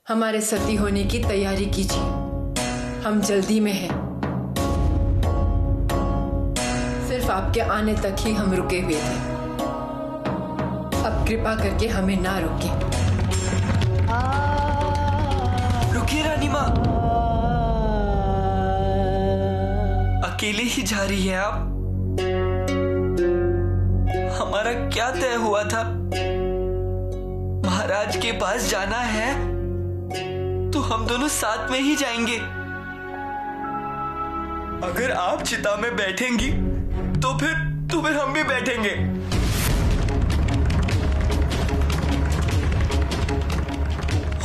हमारे सती होने की तैयारी कीजिए, हम जल्दी में हैं। सिर्फ आपके आने तक ही हम रुके हुए थे, अब कृपा करके हमें ना रोकिए। रुकिए रानी माँ, अकेले ही जा रही है आप? हमारा क्या तय हुआ था? महाराज के पास जाना है तो हम दोनों साथ में ही जाएंगे। अगर आप चिता में बैठेंगी तो फिर हम भी बैठेंगे।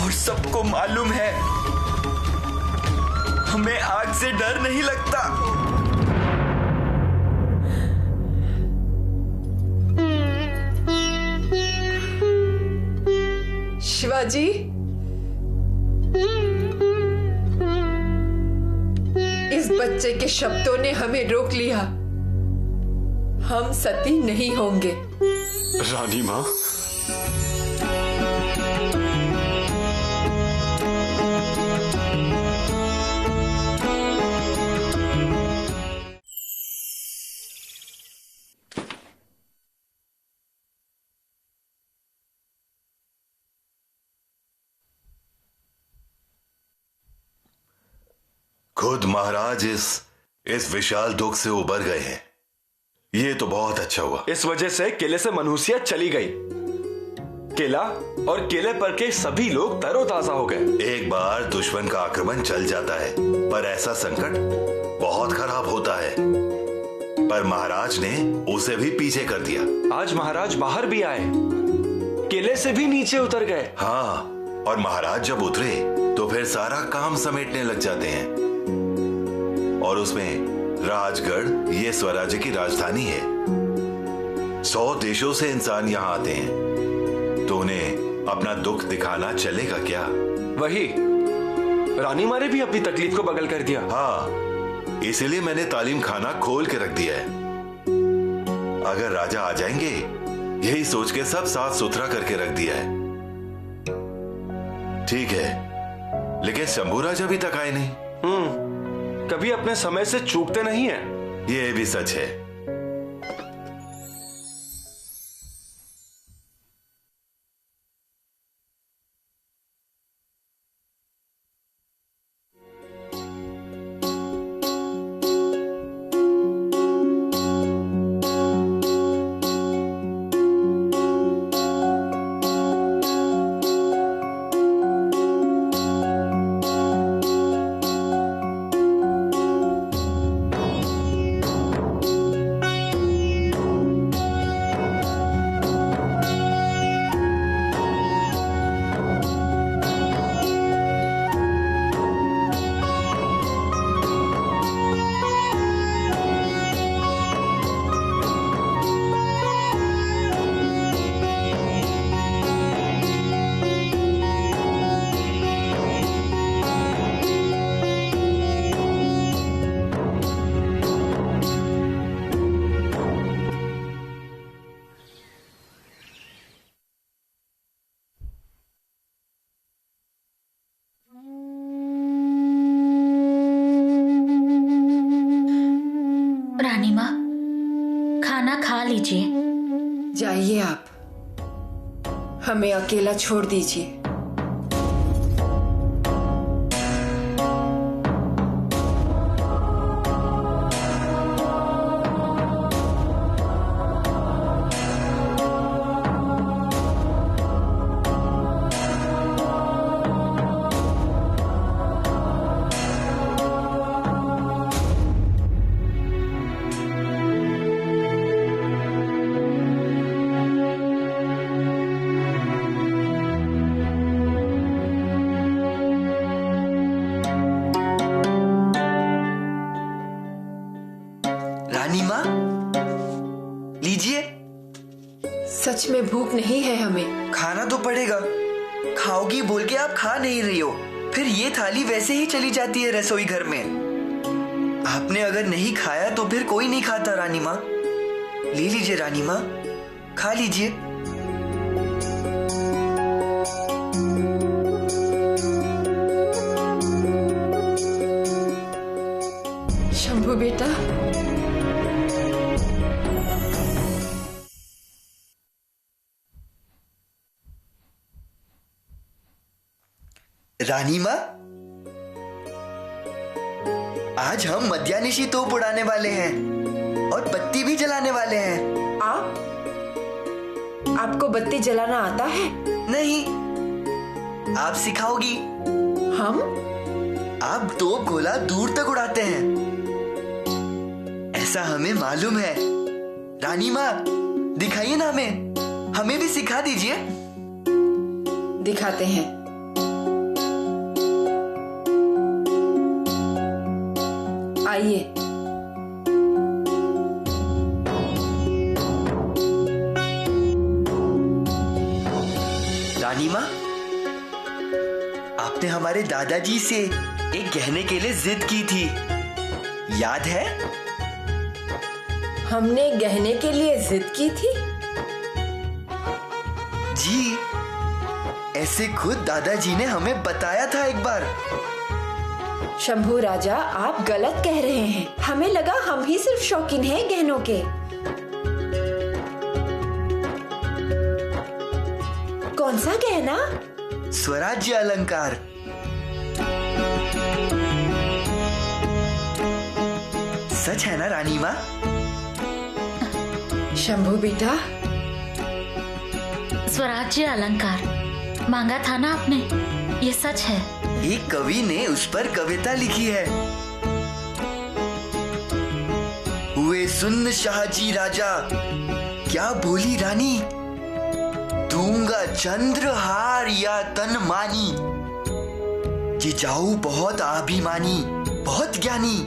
और सबको मालूम है हमें आग से डर नहीं लगता। शिवाजी, इस बच्चे के शब्दों ने हमें रोक लिया, हम सती नहीं होंगे। रानी माँ, खुद महाराज इस विशाल दुख से उबर गए हैं। ये तो बहुत अच्छा हुआ। इस वजह से किले से मनहूसियत चली गई। किला और किले पर के सभी लोग तरोताजा हो गए। एक बार दुश्मन का आक्रमण चल जाता है, पर ऐसा संकट बहुत खराब होता है। पर महाराज ने उसे भी पीछे कर दिया। आज महाराज बाहर भी आए, किले से भी नीचे उतर गए। हाँ, और महाराज जब उतरे तो फिर सारा काम समेटने लग जाते हैं। और उसमें राजगढ़ ये स्वराज्य की राजधानी है। 100 देशों से इंसान यहाँ आते हैं, तो उन्हें अपना दुख दिखाना चलेगा क्या? वही रानी माँ ने भी अपनी तकलीफ को बगल कर दिया। हाँ, इसीलिए मैंने तालीम खाना खोल के रख दिया है। अगर राजा आ जाएंगे, यही सोच के सब साफ सुथरा करके रख दिया है। ठीक है, लेकिन शंभू राजा अभी तक आए नहीं। कभी अपने समय से चूकते नहीं है। ये भी सच है। रानी माँ, खाना खा लीजिए। जाइए आप, हमें अकेला छोड़ दीजिए। रानी माँ, लीजिए। सच में भूख नहीं है हमें। खाना तो पड़ेगा। खाओगी बोल के आप खा नहीं रही हो, फिर ये थाली वैसे ही चली जाती है रसोई घर में। आपने अगर नहीं खाया तो फिर कोई नहीं खाता। रानी माँ, ले लीजिए। रानी माँ, खा लीजिए। रानी माँ, आज हम मध्यानिशी तोप उड़ाने वाले हैं और बत्ती भी जलाने वाले हैं। आपको बत्ती जलाना आता है? नहीं, आप सिखाओगी। हम? आप तोप गोला दूर तक उड़ाते हैं, ऐसा हमें मालूम है। रानी माँ, दिखाइए ना हमें भी सिखा दीजिए। दिखाते हैं। आइए। रानी माँ, आपने हमारे दादाजी से एक गहने के लिए जिद की थी, याद है? हमने गहने के लिए जिद की थी? जी, ऐसे खुद दादाजी ने हमें बताया था एक बार। शंभू राजा, आप गलत कह रहे हैं। हमें लगा हम ही सिर्फ शौकीन हैं गहनों के। कौन सा गहना? स्वराज्य अलंकार। सच है ना रानी माँ? शंभू बेटा, स्वराज्य अलंकार मांगा था ना आपने, ये सच है। एक कवि ने उस पर कविता लिखी है। हुए सुन शाहजी राजा, क्या बोली रानी? दूंगा चंद्रहार या तन मानी, जिजाऊ बहुत अभिमानी, बहुत ज्ञानी,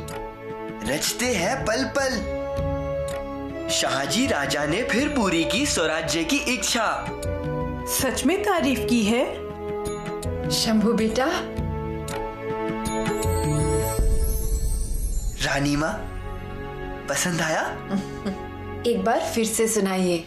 रचते हैं पल पल। शाहजी राजा ने फिर पूरी की स्वराज्य की इच्छा। सच में तारीफ की है। शंभू बेटा। रानी माँ, पसंद आया? एक बार फिर से सुनाइए।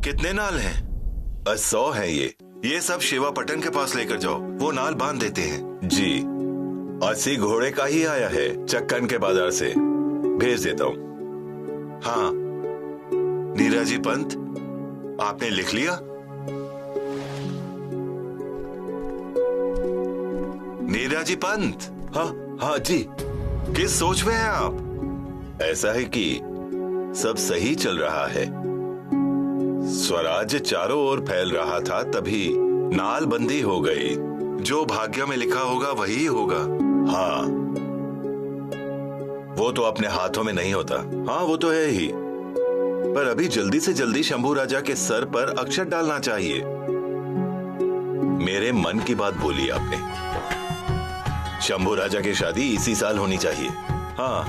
कितने नाल हैं? 100 है ये सब शिवापटन के पास लेकर जाओ, वो नाल बांध देते हैं। जी, 80 घोड़े का ही आया है चक्कन के बाजार से, भेज देता हूँ। हाँ, नीराजी पंत, आपने लिख लिया? नीराजी पंत, हाँ जी, किस सोच में हैं आप? ऐसा है कि सब सही चल रहा है, स्वराज्य चारों ओर फैल रहा था, तभी नालबंदी हो गई। जो भाग्य में लिखा होगा वही होगा। हाँ, वो तो अपने हाथों में नहीं होता। हाँ, वो तो है ही, पर अभी जल्दी से जल्दी शंभू राजा के सर पर अक्षत डालना चाहिए। मेरे मन की बात बोली आपने। शंभू राजा की शादी इसी साल होनी चाहिए। हाँ,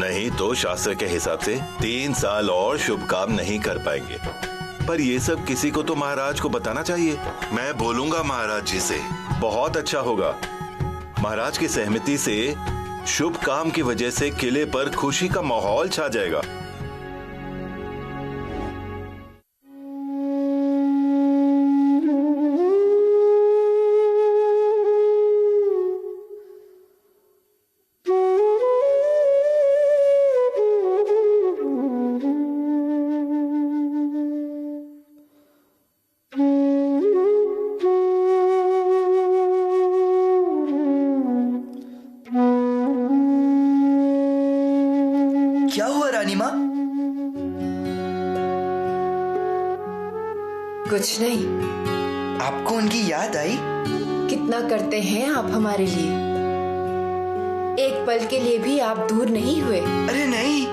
नहीं तो शास्त्र के हिसाब से 3 साल और शुभ काम नहीं कर पाएंगे। पर ये सब किसी को तो महाराज को बताना चाहिए। मैं बोलूंगा महाराज जी से। बहुत अच्छा होगा। महाराज की सहमति से शुभ काम की वजह से किले पर खुशी का माहौल छा जाएगा। क्या हुआ रानी माँ? कुछ नहीं। आपको उनकी याद आई? कितना करते हैं आप हमारे लिए। एक पल के लिए भी आप दूर नहीं हुए। अरे नहीं,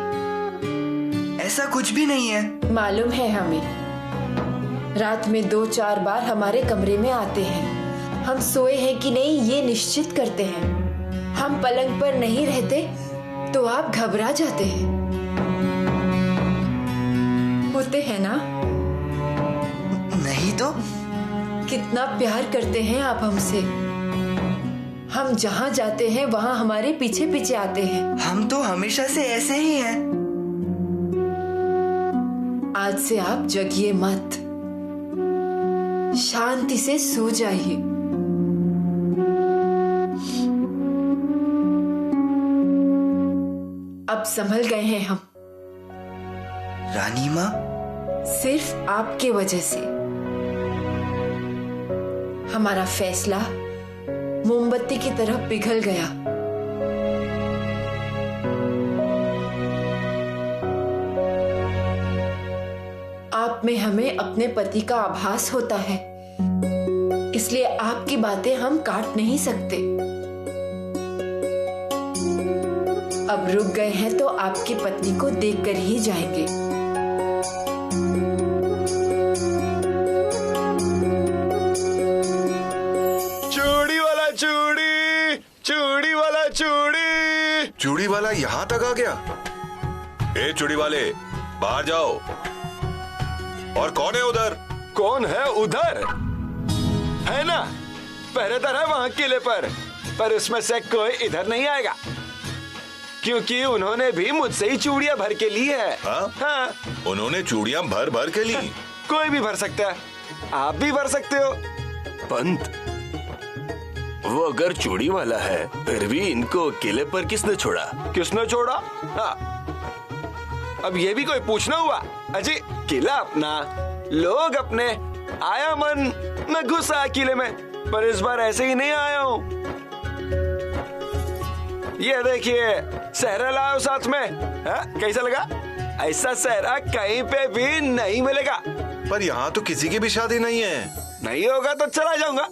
ऐसा कुछ भी नहीं है। मालूम है हमें। रात में 2-4 बार हमारे कमरे में आते हैं। हम सोए हैं कि नहीं ये निश्चित करते हैं। हम पलंग पर नहीं रहते तो आप घबरा जाते हैं। होते हैं ना? नहीं तो कितना प्यार करते हैं आप हमसे। हम जहाँ जाते हैं वहाँ हमारे पीछे पीछे आते हैं। हम तो हमेशा से ऐसे ही हैं। आज से आप जगिए मत, शांति से सो जाइए। अब संभल गए हैं हम। रानी माँ, सिर्फ आपके वजह से हमारा फैसला मोमबत्ती की तरह पिघल गया। आप में हमें अपने पति का आभास होता है, इसलिए आपकी बातें हम काट नहीं सकते। अब रुक गए हैं तो आपकी पत्नी को देखकर ही जाएंगे। चूड़ी वाला चूड़ी, चूड़ी वाला चूड़ी। चूड़ी वाला यहाँ तक आ गया? ए चूड़ी वाले, बाहर जाओ। और कौन है उधर? कौन है उधर? है ना, पहरेदार है वहां किले पर उसमें से कोई इधर नहीं आएगा, क्योंकि उन्होंने भी मुझसे ही चूड़ियां भर के ली है। हाँ? उन्होंने चूड़ियां भर भर के ली। कोई भी भर सकता है, आप भी भर सकते हो। पंत, वो अगर चूड़ी वाला है फिर भी इनको किले पर किसने छोड़ा? किसने छोड़ा? हाँ, अब ये भी कोई पूछना हुआ? अजी, किला अपना, लोग अपने, आया मन मैं घुसा किले में, पर इस बार ऐसे ही नहीं आया हूँ। ये देखिए, सहरा लाओ साथ में। कैसा लगा? ऐसा सहरा कहीं पे भी नहीं मिलेगा। पर यहाँ तो किसी की भी शादी नहीं है। नहीं होगा तो चला जाऊंगा,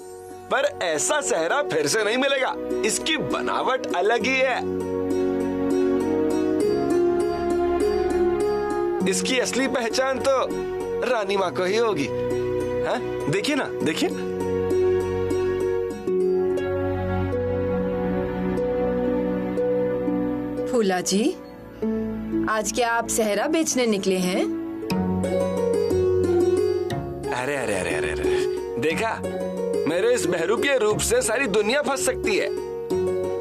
पर ऐसा सहरा फिर से नहीं मिलेगा। इसकी बनावट अलग ही है। इसकी असली पहचान तो रानी माँ को ही होगी। देखिए ना, देखिए। फूला जी, आज क्या आप सहरा बेचने निकले हैं? अरे अरे अरे अरे अरे, देखा, मेरे इस बहरूपिये रूप से सारी दुनिया फंस सकती है,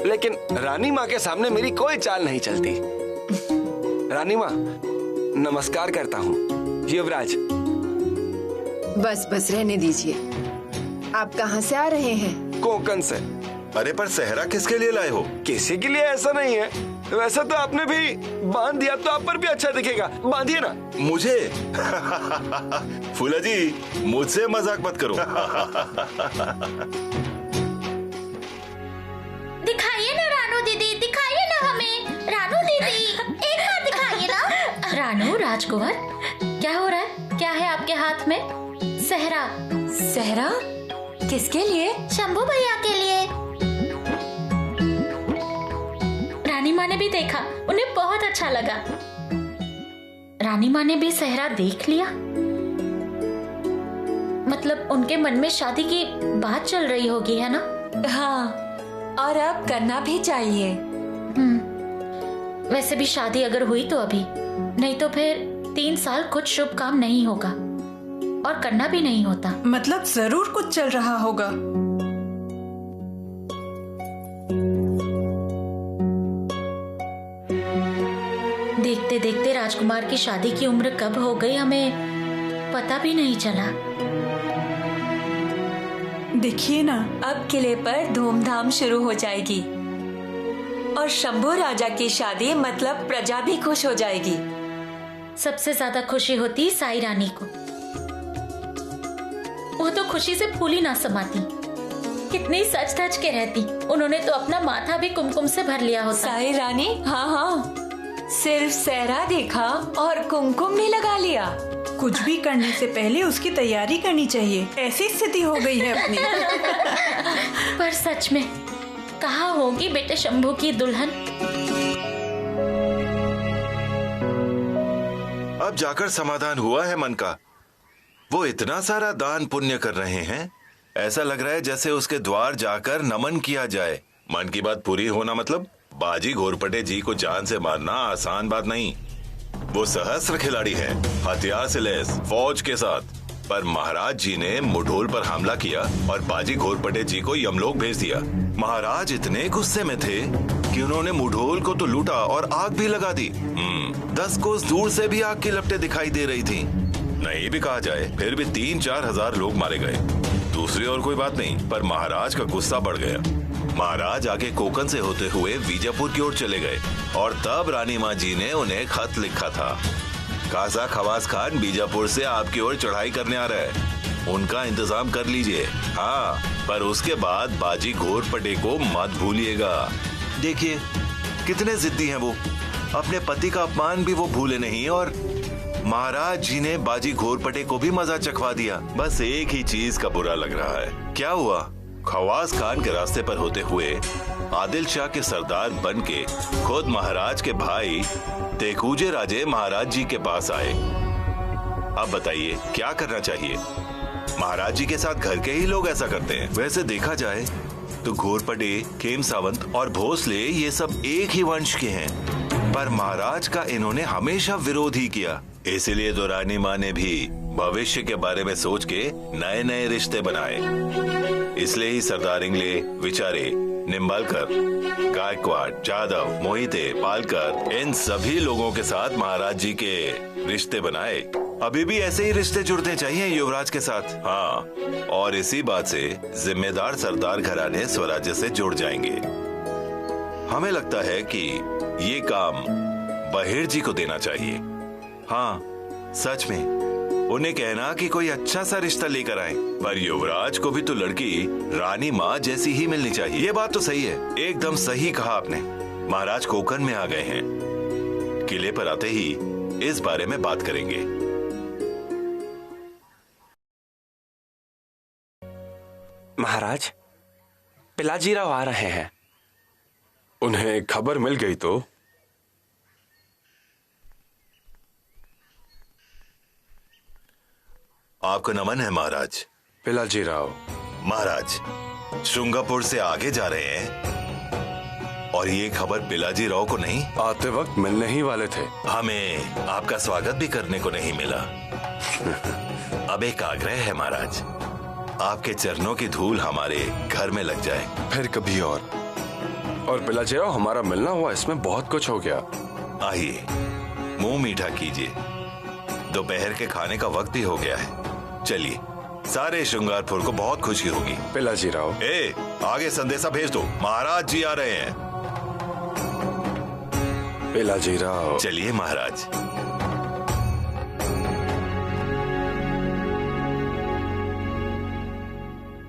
लेकिन रानी माँ के सामने मेरी कोई चाल नहीं चलती। रानी माँ, नमस्कार करता हूँ। युवराज। बस बस रहने दीजिए। आप कहाँ से आ रहे हैं? कोंकण से। अरे पर सहरा किसके लिए लाए हो? किसी के लिए ऐसा नहीं है। वैसे तो आपने भी बांध दिया तो आप पर भी अच्छा दिखेगा। बांधिए ना। मुझे? फूला जी, मुझसे मजाक मत करो। दिखाइए ना रानू दीदी, दिखाइए ना हमें। रानू दीदी, एक बार दिखाइए ना। रानू, राजकुमार, क्या हो रहा है? क्या है आपके हाथ में? सहरा। सहरा? किसके लिए? शंभू भैया के लिए। रानी माँ ने भी देखा, उन्हें बहुत अच्छा लगा। रानी माँ ने भी सहरा देख लिया। मतलब उनके मन में शादी की बात चल रही होगी, है ना? हाँ, और अब करना भी चाहिए। वैसे भी शादी अगर हुई तो अभी, नहीं तो फिर 3 साल कुछ शुभ काम नहीं होगा और करना भी नहीं होता। मतलब जरूर कुछ चल रहा होगा। देखते देखते राजकुमार की शादी की उम्र कब हो गई हमें पता भी नहीं चला। देखिए ना, अब किले पर धूमधाम शुरू हो जाएगी और शंभू राजा की शादी मतलब प्रजा भी खुश हो जाएगी। सबसे ज्यादा खुशी होती साई रानी को। वो तो खुशी से फूल ही ना समाती। कितनी सच धज के रहती। उन्होंने तो अपना माथा भी कुमकुम से भर लिया होता। साई रानी? हाँ हाँ, सिर्फ सहरा देखा और कुमकुम भी लगा लिया। कुछ भी करने से पहले उसकी तैयारी करनी चाहिए। ऐसी स्थिति हो गई है अपनी। पर सच में कहाँ होगी बेटे शंभू की दुल्हन? अब जाकर समाधान हुआ है मन का। वो इतना सारा दान पुण्य कर रहे हैं, ऐसा लग रहा है जैसे उसके द्वार जाकर नमन किया जाए। मन की बात पूरी होना मतलब बाजी घोरपटे जी को जान से मारना आसान बात नहीं। वो सहस्त्र खिलाड़ी है, हथियार से लैस, फौज के साथ। पर महाराज जी ने मुढोल पर हमला किया और बाजी घोरपटे जी को यमलोक भेज दिया। महाराज इतने गुस्से में थे कि उन्होंने मुढोल को तो लूटा और आग भी लगा दी। 10 कोस दूर से भी आग की लपटें दिखाई दे रही थी। नहीं भी कहा जाए, फिर भी 3-4 हजार लोग मारे गए। दूसरी और कोई बात नहीं, पर महाराज का गुस्सा बढ़ गया। महाराज आगे कोकन से होते हुए बीजापुर की ओर चले गए और तब रानी माँ जी ने उन्हें खत लिखा था, काजा खवास खान बीजापुर से आपकी ओर चढ़ाई करने आ रहा है, उनका इंतजाम कर लीजिए। हाँ, पर उसके बाद बाजी घोरपटे को मत भूलिएगा। देखिए कितने जिद्दी हैं वो, अपने पति का अपमान भी वो भूले नहीं और महाराज जी ने बाजी घोरपटे को भी मजा चखवा दिया। बस एक ही चीज का बुरा लग रहा है। क्या हुआ? खवास खान के रास्ते पर होते हुए आदिल शाह के सरदार बन के खुद महाराज के भाई तेकुजे राजे महाराज जी के पास आए। अब बताइए क्या करना चाहिए? महाराज जी के साथ घर के ही लोग ऐसा करते हैं। वैसे देखा जाए तो घोरपटे, खेम सावंत और भोसले ये सब एक ही वंश के हैं, पर महाराज का इन्होंने हमेशा विरोध ही किया। इसीलिए तो रानी माँ ने भी भविष्य के बारे में सोच के नए नए रिश्ते बनाए। इसलिए ही सरदार इंगले, विचारे, निम्बालकर, गायकवाड़, जादव, मोहिते, पालकर, इन सभी लोगों के साथ महाराज जी के रिश्ते बनाए। अभी भी ऐसे ही रिश्ते जुड़ने चाहिए युवराज के साथ। हाँ, और इसी बात से जिम्मेदार सरदार घराने स्वराज्य से जुड़ जाएंगे। हमें लगता है कि ये काम बहिर जी को देना चाहिए। हाँ, सच में उन्हें कहना कि कोई अच्छा सा रिश्ता लेकर आए, पर युवराज को भी तो लड़की रानी माँ जैसी ही मिलनी चाहिए। ये बात तो सही है, एकदम सही कहा आपने। महाराज कोकन में आ गए हैं, किले पर आते ही इस बारे में बात करेंगे। महाराज, पिलाजीराव आ रहे हैं। उन्हें खबर मिल गई तो? आपको नमन है महाराज। पिलाजीराव। महाराज श्रृंगापुर से आगे जा रहे हैं और ये खबर पिलाजीराव को नहीं? आते वक्त मिलने ही वाले थे। हमें आपका स्वागत भी करने को नहीं मिला। अब एक आग्रह है महाराज, आपके चरणों की धूल हमारे घर में लग जाए। फिर कभी और पिलाजीराव, हमारा मिलना हुआ इसमें बहुत कुछ हो गया। आइए मुंह मीठा कीजिए, दोपहर के खाने का वक्त भी हो गया है। चलिए, सारे श्रृंगारपुर को बहुत खुशी होगी। पिलाजीराव, आगे संदेशा भेज दो, महाराज जी आ रहे हैं। पिलाजीराव। चलिए महाराज।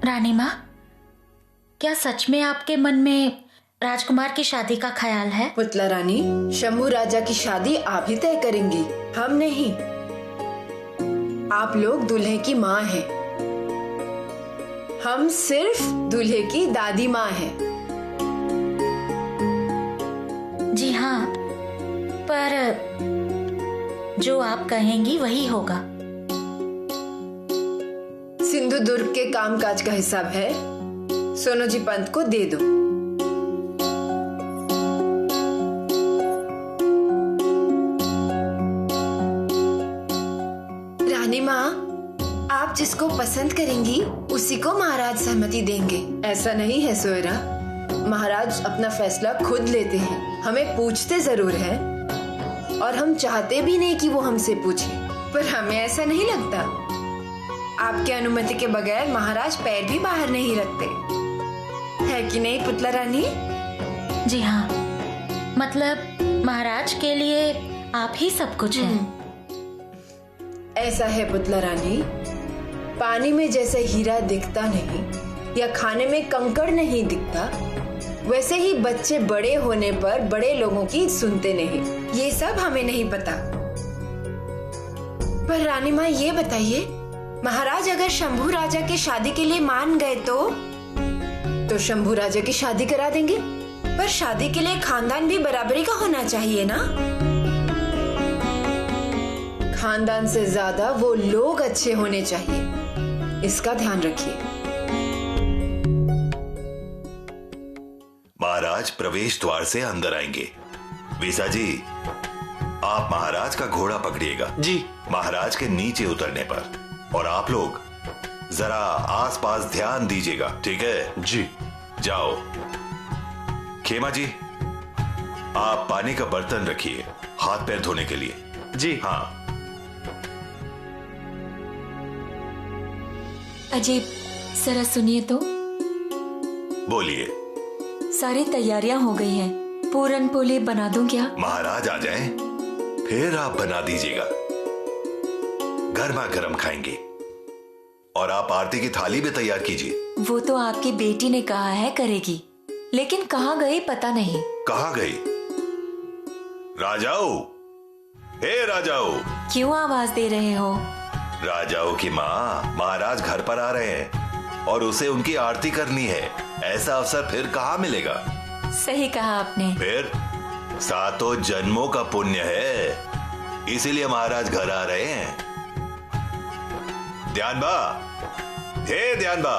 रानी माँ, क्या सच में आपके मन में राजकुमार की शादी का ख्याल है? पुतला रानी, शंभू राजा की शादी आप ही तय करेंगी, हम नहीं। आप लोग दूल्हे की माँ हैं, हम सिर्फ दूल्हे की दादी माँ हैं। जी हाँ, पर जो आप कहेंगी वही होगा। सिंधु दुर्ग के कामकाज का हिसाब है, सोनोजी पंत को दे दो। रानी माँ, आप जिसको पसंद करेंगी उसी को महाराज सहमति देंगे। ऐसा नहीं है सोयरा, महाराज अपना फैसला खुद लेते हैं, हमें पूछते जरूर हैं और हम चाहते भी नहीं कि वो हमसे पूछे, पर हमें ऐसा नहीं लगता। आपके अनुमति के बगैर महाराज पैर भी बाहर नहीं रखते, है कि नहीं पुतला रानी? जी हाँ, मतलब महाराज के लिए आप ही सब कुछ हैं। ऐसा है पुतला रानी, पानी में जैसे हीरा दिखता नहीं या खाने में कंकड़ नहीं दिखता, वैसे ही बच्चे बड़े होने पर बड़े लोगों की सुनते नहीं। ये सब हमें नहीं पता। पर रानी माँ ये बताइए, महाराज अगर शंभू राजा की शादी के लिए मान गए तो शंभू राजा की शादी करा देंगे, पर शादी के लिए खानदान भी बराबरी का होना चाहिए ना। खानदान से ज्यादा वो लोग अच्छे होने चाहिए, इसका ध्यान रखिए। महाराज प्रवेश द्वार से अंदर आएंगे। वीसा जी, आप महाराज का घोड़ा पकड़िएगा। जी। महाराज के नीचे उतरने पर और आप लोग जरा आसपास ध्यान दीजिएगा, ठीक है? जी। जाओ। खेमा जी, आप पानी का बर्तन रखिए हाथ पैर धोने के लिए। जी। हाँ। अजीब, जरा सुनिए तो। बोलिए। सारी तैयारियां हो गई हैं। पूरन पोली बना दूं क्या? महाराज आ जाएं, फिर आप बना दीजिएगा। गर्मा गर्म खाएंगे। और आप आरती की थाली भी तैयार कीजिए। वो तो आपकी बेटी ने कहा है करेगी, लेकिन कहाँ गई पता नहीं। कहाँ गई? राजाओ, हे राजाओ। क्यों आवाज दे रहे हो? राजाओं की माँ, महाराज घर पर आ रहे हैं और उसे उनकी आरती करनी है। ऐसा अवसर फिर कहाँ मिलेगा? सही कहा आपने। फिर 7 जन्मों का पुण्य है, इसीलिए महाराज घर आ रहे हैं। ध्यानबा, हे ध्यानबा।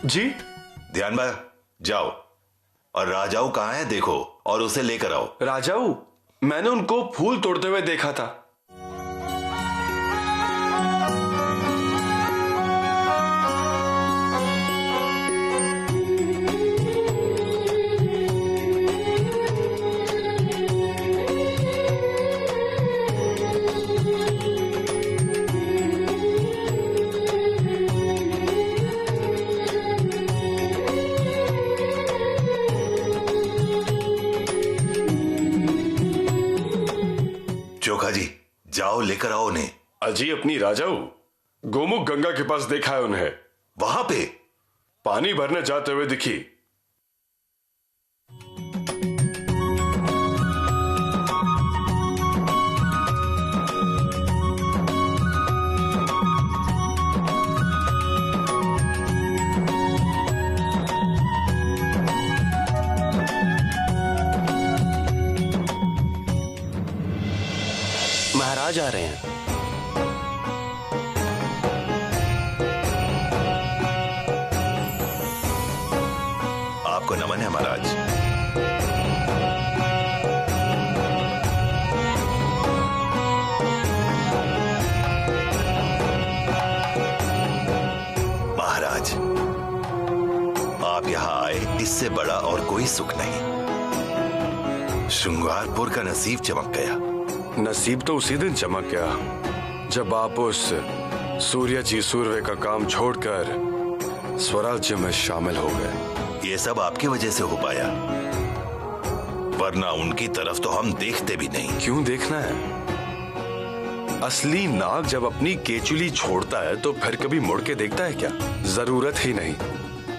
जी। ध्यानबा, जाओ और राजाऊ कहाँ है देखो और उसे लेकर आओ। राजाऊ, मैंने उनको फूल तोड़ते हुए देखा था। चोखा जी, जाओ लेकर आओ उन्हें। अजी अपनी राजाऊ, गोमुख गंगा के पास देखा है उन्हें। वहां पे पानी भरने जाते हुए दिखी। महाराज आ रहे हैं। आपको नमन है महाराज। महाराज, आप यहां आए इससे बड़ा और कोई सुख नहीं। श्रृंगारपुर का नसीब चमक गया। नसीब तो उसी दिन चमक गया जब आप उस सूर्य जी सूर्य का काम छोड़कर स्वराज्य में शामिल हो गए। ये सब आपकी वजह से हो पाया, वरना उनकी तरफ तो हम देखते भी नहीं। क्यों देखना है? असली नाग जब अपनी केचुली छोड़ता है तो फिर कभी मुड़ के देखता है क्या? जरूरत ही नहीं।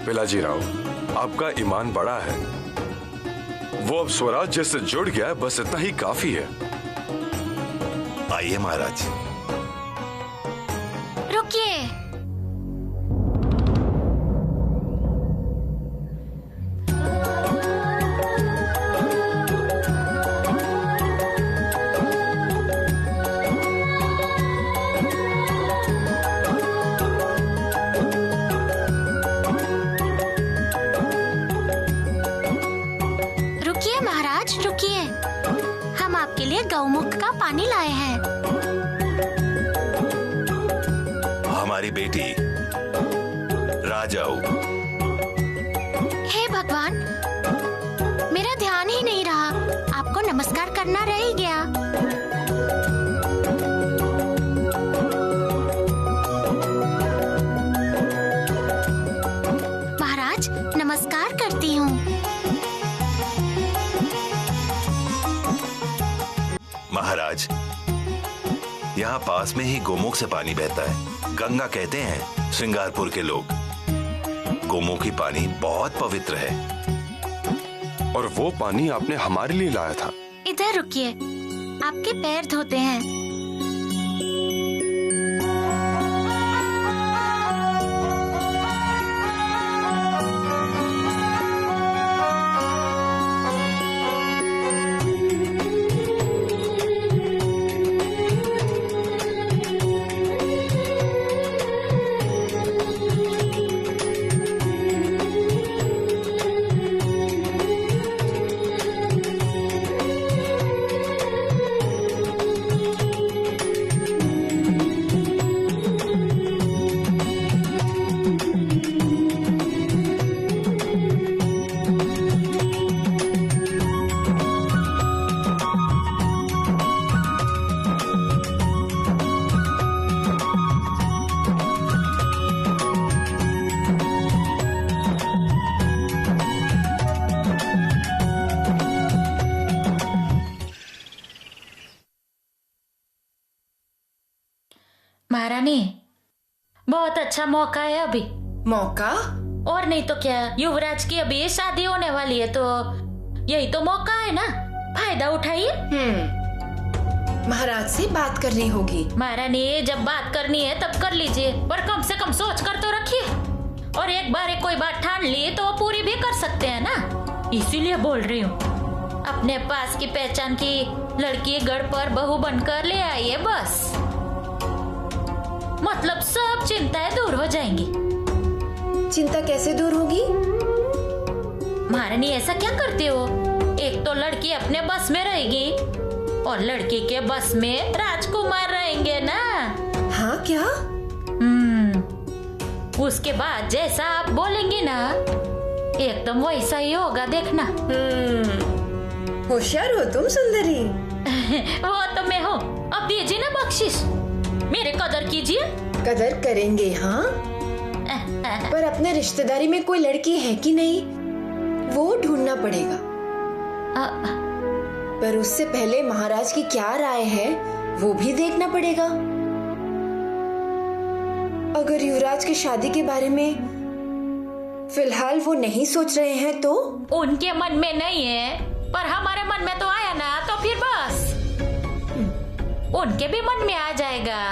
पिलाजी राव, आपका ईमान बड़ा है। वो अब स्वराज्य से जुड़ गया है, बस इतना ही काफी है। आइए महाराज। रुकिए। रुकिए महाराज, रुकिए। हम आपके लिए गौमुख का पानी लाए हैं। हमारी बेटी राजाऊ। हे भगवान, मेरा ध्यान ही नहीं रहा। आपको नमस्कार करना रह ही गया। महाराज, नमस्कार करती हूँ। महाराज, यहाँ पास में ही गोमुख से पानी बहता है। गंगा कहते हैं श्रृंगारपुर के लोग। गोमुखी पानी बहुत पवित्र है। और वो पानी आपने हमारे लिए लाया था। इधर रुकिए, आपके पैर धोते हैं। महारानी, बहुत अच्छा मौका है अभी। मौका? और नहीं तो क्या, युवराज की अभी शादी होने वाली है, तो यही तो मौका है ना, फायदा उठाइए। महाराज से बात करनी होगी। महारानी, जब बात करनी है तब कर लीजिए, पर कम से कम सोच कर तो रखिए। और एक बार कोई बात ठान ली तो वो पूरी भी कर सकते हैं ना, इसीलिए बोल रही हूँ। अपने पास की पहचान की लड़की गढ़ पर बहू बनकर ले आइए बस, मतलब सब चिंताएं दूर हो जाएंगी। चिंता कैसे दूर होगी? महारानी, ऐसा क्या करते हो? एक तो लड़की अपने बस में रहेगी और लड़की के बस में राजकुमार रहेंगे ना। हाँ क्या? उसके बाद जैसा आप बोलेंगे ना, एकदम वैसा ही होगा, देखना। होशियार हो तुम सुंदरी। वो तो मैं हूँ। अब दीजिए ना बख्शिश, मेरे कदर कीजिए। कदर करेंगे हाँ, पर अपने रिश्तेदारी में कोई लड़की है कि नहीं वो ढूंढना पड़ेगा। पर उससे पहले महाराज की क्या राय है वो भी देखना पड़ेगा। अगर युवराज की शादी के बारे में फिलहाल वो नहीं सोच रहे हैं तो? उनके मन में नहीं है, पर हमारे मन में तो आया ना, तो फिर बस उनके भी मन में आ जाएगा।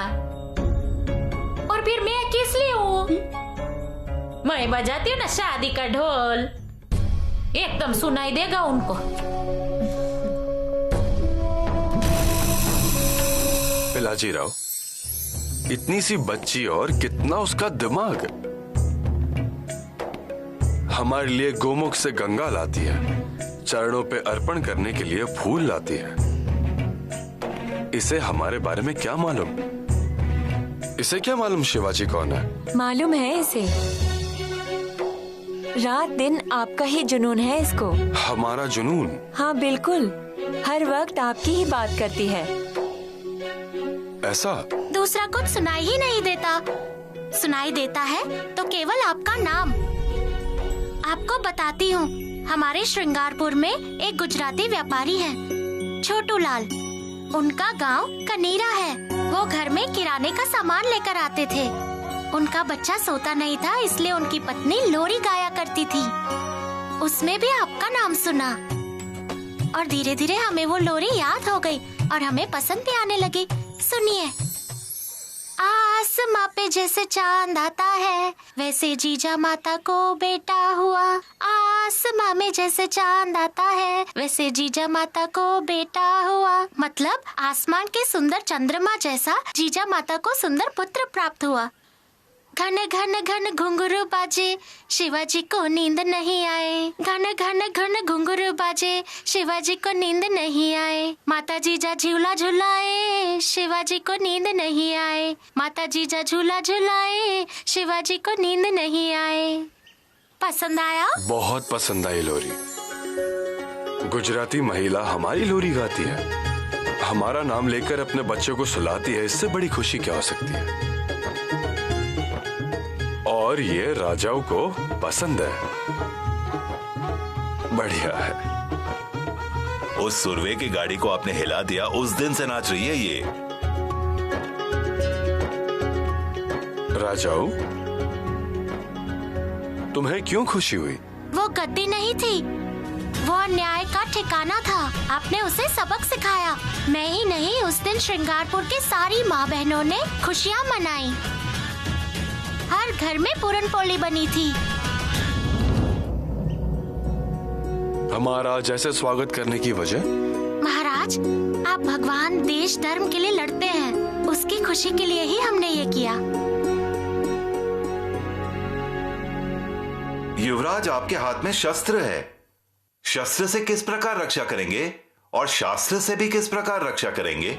और फिर मैं किस लिए हूँ? मैं बजाती हूँ ना शादी का ढोल, एकदम सुनाई देगा उनको। पिलाजी राव, इतनी सी बच्ची और कितना उसका दिमाग। हमारे लिए गोमुख से गंगा लाती है, चरणों पे अर्पण करने के लिए फूल लाती है। इसे हमारे बारे में क्या मालूम? इसे क्या मालूम शिवाजी कौन है? मालूम है इसे, रात दिन आपका ही जुनून है इसको। हमारा जुनून? हाँ बिल्कुल, हर वक्त आपकी ही बात करती है। ऐसा? दूसरा कुछ सुनाई ही नहीं देता, सुनाई देता है तो केवल आपका नाम। आपको बताती हूँ, हमारे श्रृंगारपुर में एक गुजराती व्यापारी है, छोटू लाल। उनका गांव कनीरा है। वो घर में किराने का सामान लेकर आते थे। उनका बच्चा सोता नहीं था, इसलिए उनकी पत्नी लोरी गाया करती थी। उसमें भी आपका नाम सुना और धीरे धीरे हमें वो लोरी याद हो गई और हमें पसंद भी आने लगी। सुनिए, आसमां पे जैसे चांद आता है, वैसे जीजा माता को बेटा हुआ। आसमां में जैसे चांद आता है, वैसे जीजा माता को बेटा हुआ। मतलब आसमान के सुंदर चंद्रमा जैसा जीजा माता को सुंदर पुत्र प्राप्त हुआ। घन घन घन घुंघरू बाजे, शिवाजी को नींद नहीं आए। घन घन घन घुंघरू बाजे, शिवाजी को नींद नहीं आए। माता जीजा झूला झुलाए, शिवाजी को नींद नहीं आए। माता जीजा झूला झुलाए, शिवाजी को नींद नहीं आए। पसंद आया? बहुत पसंद आई लोरी। गुजराती महिला हमारी लोरी गाती है, हमारा नाम लेकर अपने बच्चों को सुलाती है। इससे बड़ी खुशी क्या हो सकती है? और ये राजाओं को पसंद है। बढ़िया है। उस सुरवे की गाड़ी को आपने हिला दिया, उस दिन से नाच रही है ये। राजाओं, तुम्हें क्यों खुशी हुई? वो गद्दी नहीं थी, वो अन्याय का ठिकाना था। आपने उसे सबक सिखाया। मैं ही नहीं, उस दिन श्रृंगारपुर के सारी माँ बहनों ने खुशियाँ मनाई। हर घर में पूरन पोली बनी थी। हमारा जैसे स्वागत करने की वजह? महाराज, आप भगवान देश धर्म के लिए लड़ते हैं, उसकी खुशी के लिए ही हमने ये किया। युवराज, आपके हाथ में शस्त्र है। शस्त्र से किस प्रकार रक्षा करेंगे और शास्त्र से भी किस प्रकार रक्षा करेंगे?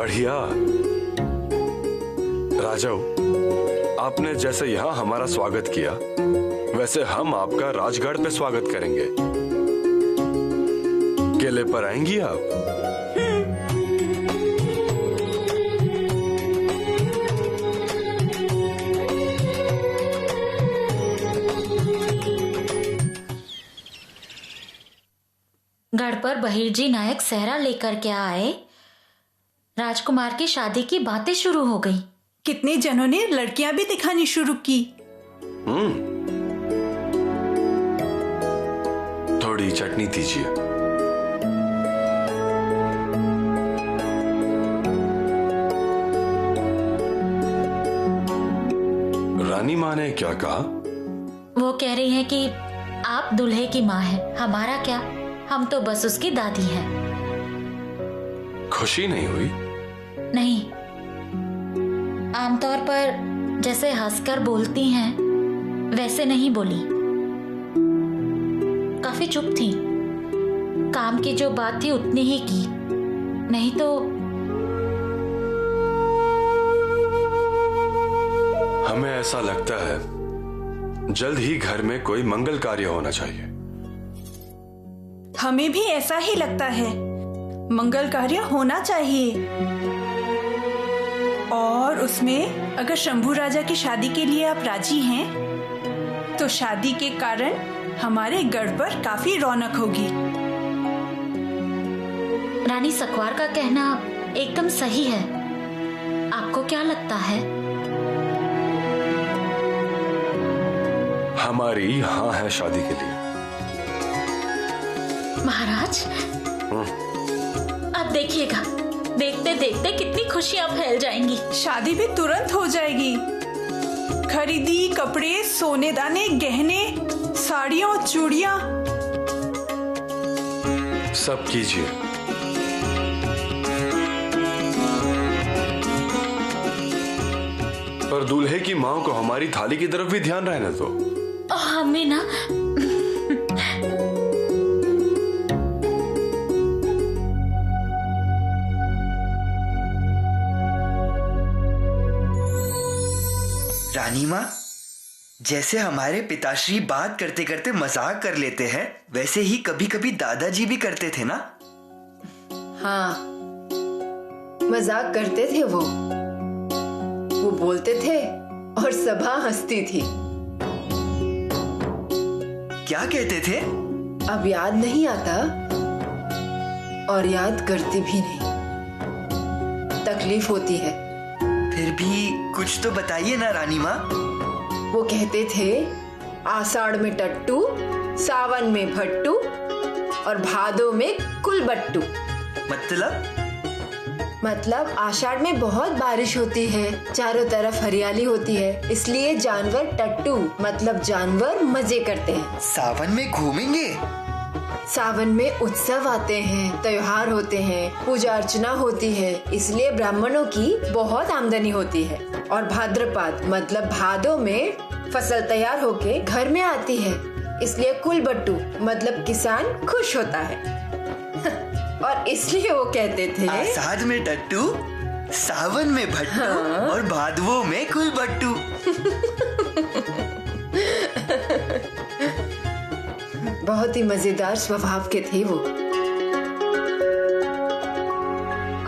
बढ़िया। राजाओ, आपने जैसे यहाँ हमारा स्वागत किया वैसे हम आपका राजगढ़ पे स्वागत करेंगे। किले पर आएंगी आप? गढ़ पर बहिर्जी नायक सहरा लेकर के आए। राजकुमार की शादी की बातें शुरू हो गई। कितने जनों ने लड़कियां भी दिखानी शुरू की। थोड़ी चटनी दीजिए। रानी माँ ने क्या कहा? वो कह रही है कि आप दूल्हे की माँ हैं, हमारा क्या, हम तो बस उसकी दादी हैं। खुशी नहीं हुई? नहीं, आमतौर पर जैसे हंसकर बोलती हैं वैसे नहीं बोली। काफी चुप थी। काम की जो बात थी उतनी ही की, नहीं तो हमें ऐसा लगता है जल्द ही घर में कोई मंगल कार्य होना चाहिए। हमें भी ऐसा ही लगता है, मंगल कार्य होना चाहिए। और उसमें अगर शंभू राजा की शादी के लिए आप राजी हैं, तो शादी के कारण हमारे गढ़ पर काफी रौनक होगी। रानी सकवार का कहना एकदम सही है। आपको क्या लगता है? हमारी हाँ है शादी के लिए। महाराज, अब देखिएगा, देखते देखते कितनी खुशियां फैल जाएंगी। शादी भी तुरंत हो जाएगी। खरीदी, कपड़े, सोने दाने, गहने, साड़ियां, चूड़ियां, सब कीजिए। पर दूल्हे की माँ को हमारी थाली की तरफ भी ध्यान रहने दो। हमें ना रानी माँ, जैसे हमारे पिताश्री बात करते करते मजाक कर लेते हैं, वैसे ही कभी कभी दादाजी भी करते थे ना? हाँ, मजाक करते थे वो बोलते थे और सभा हंसती थी। क्या कहते थे? अब याद नहीं आता और याद करती भी नहीं। तकलीफ होती है। फिर भी कुछ तो बताइए ना रानी माँ। वो कहते थे, आषाढ़ में टट्टू, सावन में भट्टू और भादो में कुलबट्टू। मतलब आषाढ़ में बहुत बारिश होती है, चारों तरफ हरियाली होती है, इसलिए जानवर टट्टू मतलब जानवर मजे करते हैं। सावन में घूमेंगे? सावन में उत्सव आते हैं, त्योहार होते हैं, पूजा अर्चना होती है, इसलिए ब्राह्मणों की बहुत आमदनी होती है। और भाद्रपद मतलब भादों में फसल तैयार होके घर में आती है, इसलिए कुलबट्टू मतलब किसान खुश होता है। और इसलिए वो कहते थे, आषाढ़ में टट्टू, सावन में भट्टू, हाँ? और भादवों में कुलबट्टू। बहुत ही मजेदार स्वभाव के थे वो।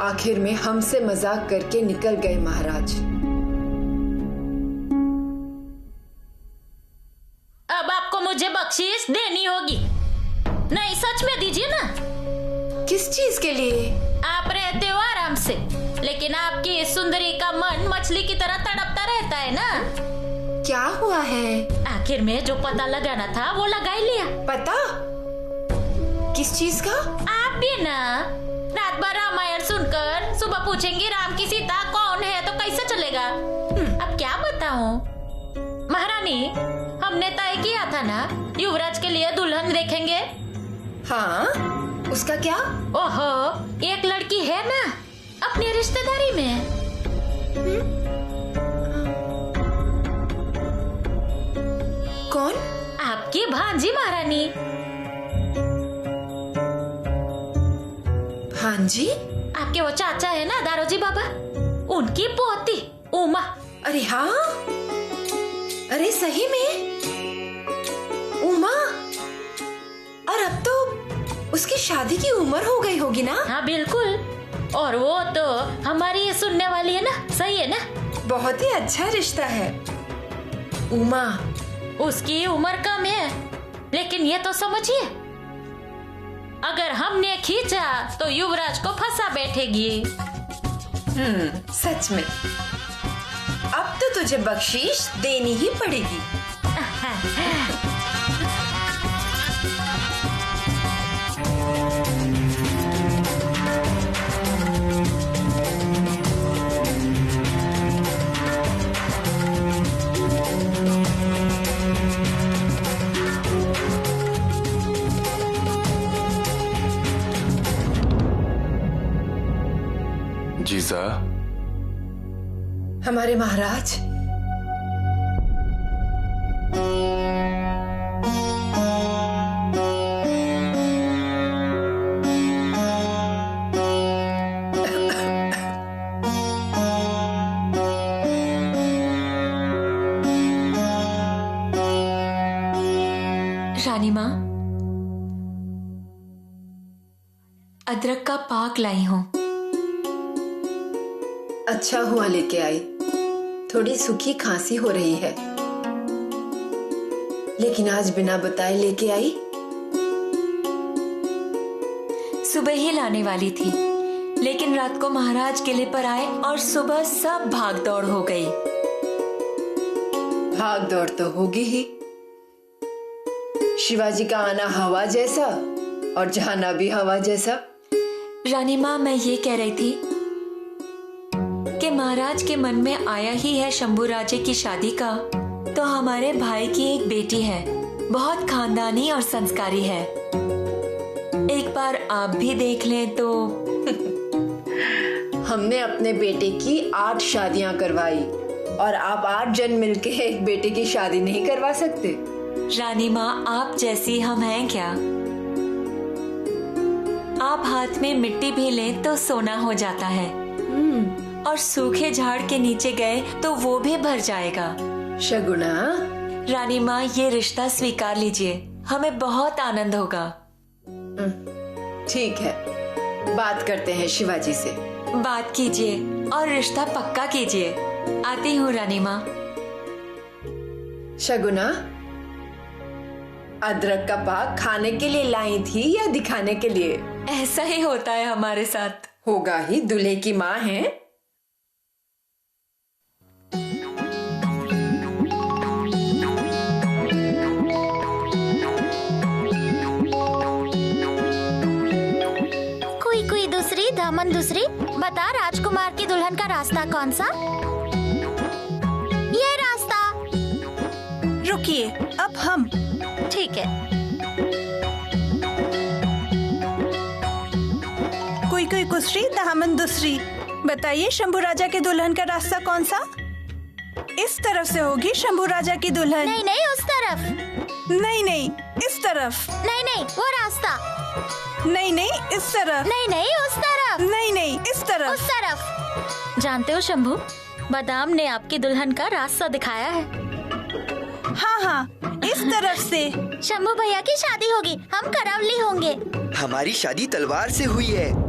आखिर में हमसे मजाक करके निकल गए महाराज। अब आपको मुझे बख्शीश देनी होगी। नहीं, सच में दीजिए ना। किस चीज के लिए? आप रहते हो आराम से, लेकिन आपकी सुंदरी का मन मछली की तरह तड़पता रहता है ना। क्या हुआ है? आखिर में जो पता लगाना था वो लगा ही लिया। पता? किस चीज का? आप भी ना रात भर रामायण सुनकर सुबह पूछेंगी राम की सीता कौन है, तो कैसे चलेगा? अब क्या बताऊं महारानी, हमने तय किया था ना युवराज के लिए दुल्हन देखेंगे। हाँ, उसका क्या? ओहो, एक लड़की है ना अपनी रिश्तेदारी में। कौन? आपकी भांजी महारानी। भांजी? आपके आपके वो चाचा है ना दारोजी बाबा, उनकी पोती उमा। अरे हाँ, अरे सही में उमा। और अब तो उसकी शादी की उम्र हो गई होगी ना? हाँ बिल्कुल, और वो तो हमारी सुनने वाली है ना, सही है ना? बहुत ही अच्छा रिश्ता है। उमा, उसकी उम्र कम है, लेकिन ये तो समझिए, अगर हमने खींचा तो युवराज को फंसा बैठेगी। सच में अब तो तुझे बख्शीश देनी ही पड़ेगी। जीजा, हमारे महाराज, रानी माँ, अदरक का पाक लाई हूँ। अच्छा हुआ लेके आई। थोड़ी सूखी खांसी हो रही है, लेकिन आज बिना बताए लेके आई। सुबह ही लाने वाली थी, लेकिन रात को महाराज किले पर आए और सुबह सब भाग दौड़ हो गई। भाग दौड़ तो होगी ही। शिवाजी का आना हवा जैसा और जाना भी हवा जैसा। रानी माँ, मैं ये कह रही थी कि महाराज के मन में आया ही है शंभू राजे की शादी का, तो हमारे भाई की एक बेटी है, बहुत खानदानी और संस्कारी है। एक बार आप भी देख लें तो। हमने अपने बेटे की 8 शादियां करवाई और आप 8 जन मिलके एक बेटे की शादी नहीं करवा सकते। रानी माँ, आप जैसी हम हैं क्या? आप हाथ में मिट्टी भी लें तो सोना हो जाता है, और सूखे झाड़ के नीचे गए तो वो भी भर जाएगा। शगुना, रानी माँ, ये रिश्ता स्वीकार लीजिए, हमें बहुत आनंद होगा। ठीक है, बात करते हैं शिवाजी से। बात कीजिए और रिश्ता पक्का कीजिए। आती हूँ रानी माँ। शगुना, अदरक का पाक खाने के लिए लाई थी या दिखाने के लिए? ऐसा ही होता है हमारे साथ। होगा ही, दूल्हे की माँ है। कोई दूसरी दामन दूसरी, बता राजकुमार की दुल्हन का रास्ता कौन सा? ये रास्ता। रुकिए, अब हम। ठीक है। कोई कुसरी दामन दूसरी, बताइए शंभू राजा के दुल्हन का रास्ता कौन सा? इस तरफ से होगी शंभू राजा की दुल्हन। नहीं नहीं, उस तरफ। नहीं नहीं, इस तरफ। नहीं नहीं, वो रास्ता। नहीं नहीं, इस तरफ। नहीं नहीं, उस तरफ। नहीं नहीं, इस तरफ। उस तरफ। जानते हो शंभू, बादाम ने आपकी दुल्हन का रास्ता दिखाया है। हाँ हाँ, इस तरफ से। शंभू भैया की शादी होगी, हम करावली होंगे। हमारी शादी तलवार से हुई है।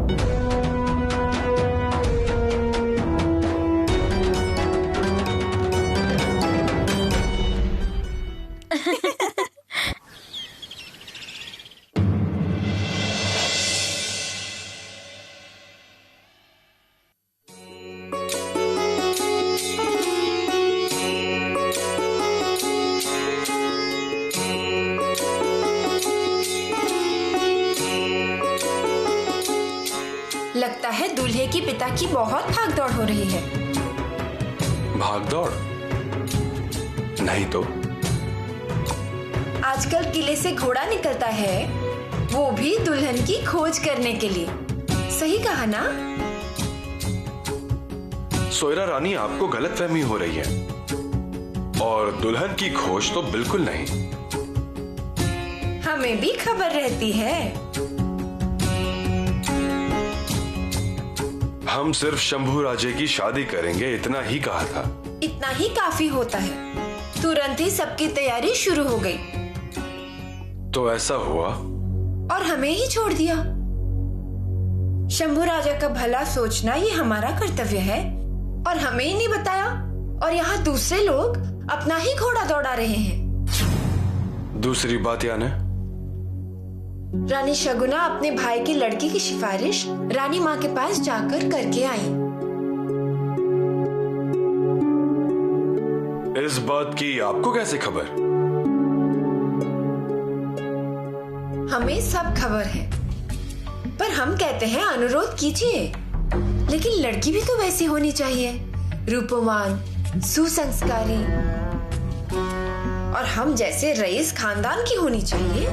लगता है दूल्हे की पिता की बहुत भागदौड़ हो रही है। भागदौड़? नहीं तो। आजकल किले से घोड़ा निकलता है, वो भी दुल्हन की खोज करने के लिए। सही कहा ना? सोयरा रानी, आपको गलतफहमी हो रही है, और दुल्हन की खोज तो बिल्कुल नहीं। हमें भी खबर रहती है। हम सिर्फ शंभू राजे की शादी करेंगे, इतना ही कहा था। इतना ही काफी होता है। तुरंत ही सबकी तैयारी शुरू हो गई तो ऐसा हुआ और हमें ही छोड़ दिया। शंभू राजा का भला सोचना ये हमारा कर्तव्य है और हमें ही नहीं बताया, और यहाँ दूसरे लोग अपना ही घोड़ा दौड़ा रहे हैं। दूसरी बात यानी रानी शगुना अपने भाई की लड़की की सिफारिश रानी माँ के पास जाकर करके आई। इस बात की आपको कैसे खबर? हमें सब खबर है, पर हम कहते हैं अनुरोध कीजिए, लेकिन लड़की भी तो वैसी होनी चाहिए, रूपवान, सुसंस्कारी और हम जैसे रईस खानदान की होनी चाहिए,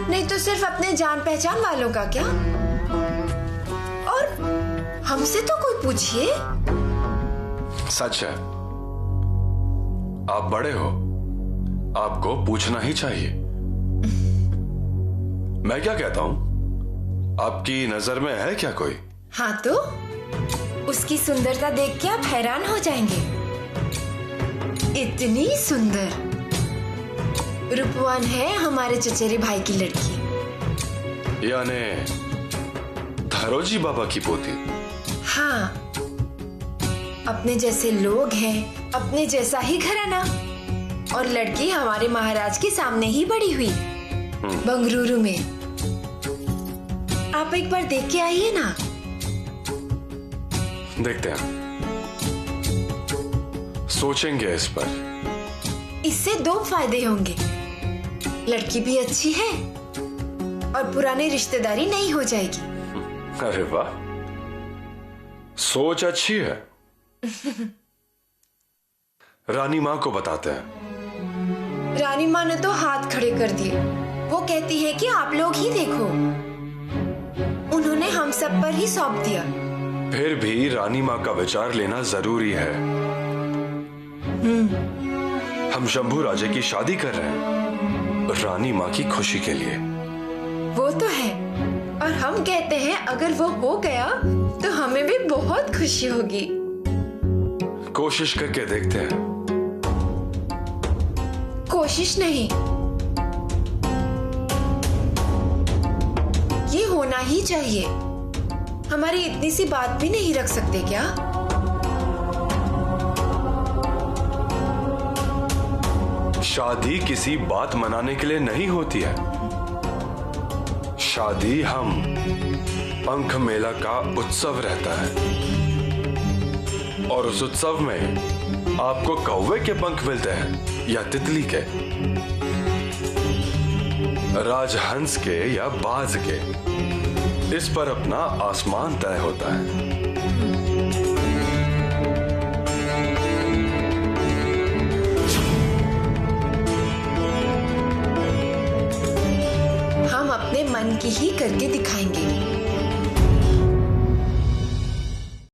नहीं तो सिर्फ अपने जान पहचान वालों का क्या। और हमसे तो कोई पूछिए। सच है, आप बड़े हो, आपको पूछना ही चाहिए। मैं क्या कहता हूं, आपकी नजर में है क्या कोई? हाँ तो उसकी सुंदरता देख के आप हैरान हो जाएंगे। इतनी सुंदर रूपवान है हमारे चचेरे भाई की लड़की, यानी धरोजी बाबा की पोती। हाँ, अपने जैसे लोग हैं, अपने जैसा ही घराना, और लड़की हमारे महाराज के सामने ही बड़ी हुई बंगलुरु में। आप एक बार देख के आइए ना। देखते हैं, सोचेंगे इस पर। इससे दो फायदे होंगे, लड़की भी अच्छी है और पुरानी रिश्तेदारी नहीं हो जाएगी। अरे वाह, सोच अच्छी है। रानी माँ को बताते हैं। रानी माँ ने तो हाथ खड़े कर दिए। वो कहती है कि आप लोग ही देखो। उन्होंने हम सब पर ही सौंप दिया। फिर भी रानी माँ का विचार लेना जरूरी है। हम शंभू राजे की शादी कर रहे हैं रानी माँ की खुशी के लिए। वो तो है, और हम कहते हैं अगर वो हो गया तो हमें भी बहुत खुशी होगी। कोशिश करके देखते हैं। कोशिश नहीं, ये होना ही चाहिए। हमारी इतनी सी बात भी नहीं रख सकते क्या? शादी किसी बात मनाने के लिए नहीं होती है। शादी हम पंख मेला का उत्सव रहता है, और उस उत्सव में आपको कौवे के पंख मिलते हैं या तितली के, राजहंस के या बाज के, इस पर अपना आसमान तय होता है। हम अपने मन की ही करके दिखाएंगे।